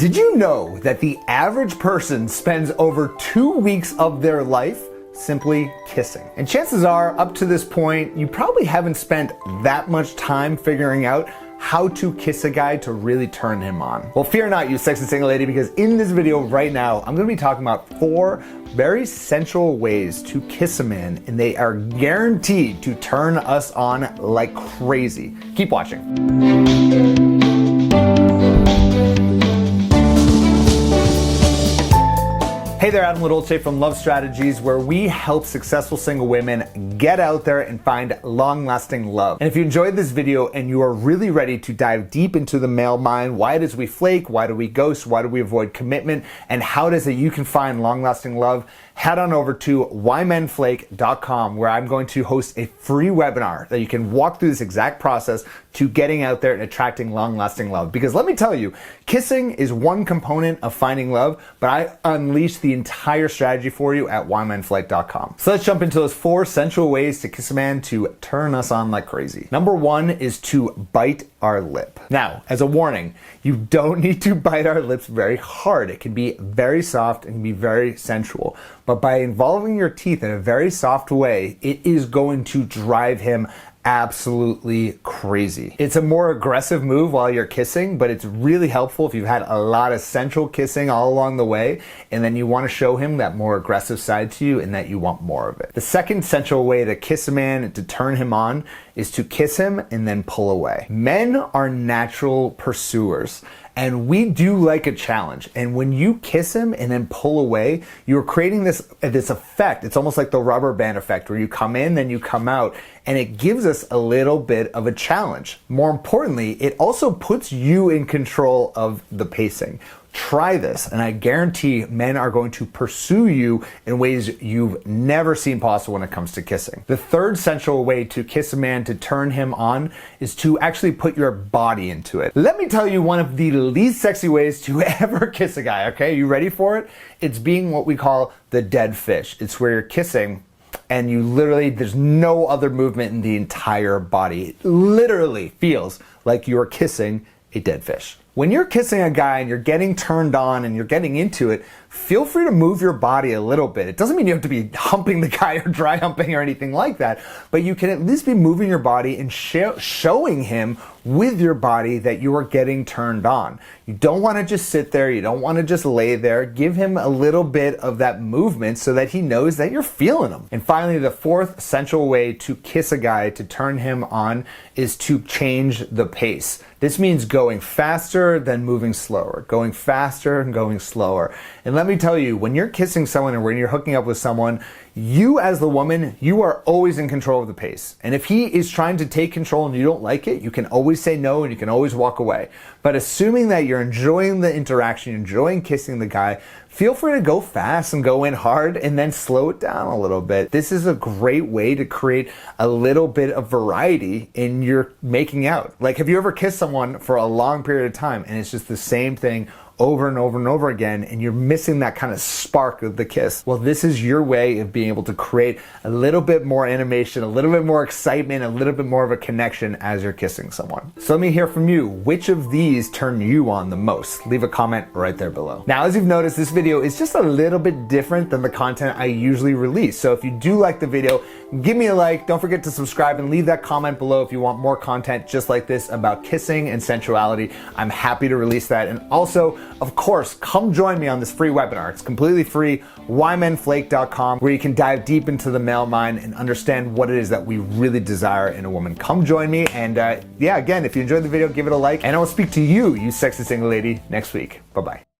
Did you know that the average person spends over 2 weeks of their life simply kissing? And chances are, up to this point, you probably haven't spent that much time figuring out how to kiss a guy to really turn him on. Well, fear not, you sexy single lady, because in this video right now, I'm gonna be talking about 4 very sensual ways to kiss a man, and they are guaranteed to turn us on like crazy. Keep watching. Hey there, Adam Little from Love Strategies, where we help successful single women get out there and find long-lasting love. And if you enjoyed this video and you are really ready to dive deep into the male mind, why does we flake, why do we ghost, why do we avoid commitment, and how does it you can find long-lasting love, head on over to whymenflake.com, where I'm going to host a free webinar that you can walk through this exact process to getting out there and attracting long-lasting love. Because let me tell you, kissing is one component of finding love, but I unleash the entire strategy for you at whymenflake.com. So let's jump into those 4 sensual ways to kiss a man to turn us on like crazy. Number 1 is to bite our lip. Now, as a warning, you don't need to bite our lips very hard. It can be very soft and can be very sensual. But by involving your teeth in a very soft way, it is going to drive him absolutely crazy. It's a more aggressive move while you're kissing, but it's really helpful if you've had a lot of sensual kissing all along the way, and then you want to show him that more aggressive side to you and that you want more of it. The second sensual way to kiss a man and to turn him on is to kiss him and then pull away. Men are natural pursuers, and we do like a challenge. And when you kiss him and then pull away, you're creating this effect. It's almost like the rubber band effect, where you come in, then you come out, and it gives us a little bit of a challenge. More importantly, it also puts you in control of the pacing. Try this, and I guarantee men are going to pursue you in ways you've never seen possible when it comes to kissing. The third sensual way to kiss a man to turn him on is to actually put your body into it. Let me tell you one of the least sexy ways to ever kiss a guy, okay? You ready for it? It's being what we call the dead fish. It's where you're kissing and you literally, there's no other movement in the entire body. It literally feels like you're kissing a dead fish. When you're kissing a guy and you're getting turned on and you're getting into it, feel free to move your body a little bit. It doesn't mean you have to be humping the guy or dry humping or anything like that, but you can at least be moving your body and showing him with your body that you are getting turned on. You don't want to just sit there. You don't want to just lay there. Give him a little bit of that movement so that he knows that you're feeling him. And finally, the fourth sensual way to kiss a guy to turn him on is to change the pace. This means going faster than moving slower, going faster and going slower. And let me tell you, when you're kissing someone or when you're hooking up with someone, you as the woman, you are always in control of the pace. And if he is trying to take control and you don't like it, you can always say no and you can always walk away. But assuming that you're enjoying the interaction, enjoying kissing the guy, feel free to go fast and go in hard and then slow it down a little bit. This is a great way to create a little bit of variety in your making out. Like, have you ever kissed someone for a long period of time and it's just the same thing over and over and over again, and you're missing that kind of spark of the kiss? Well, this is your way of being able to create a little bit more animation, a little bit more excitement, a little bit more of a connection as you're kissing someone. So let me hear from you. Which of these turn you on the most? Leave a comment right there below. Now, as you've noticed, this video is just a little bit different than the content I usually release. So if you do like the video, give me a like. Don't forget to subscribe and leave that comment below if you want more content just like this about kissing and sensuality. I'm happy to release that. And also, of course, come join me on this free webinar. It's completely free, whymenflake.com, where you can dive deep into the male mind and understand what it is that we really desire in a woman. Come join me, and yeah, again, if you enjoyed the video, give it a like, and I will speak to you, you sexy single lady, next week. Bye-bye.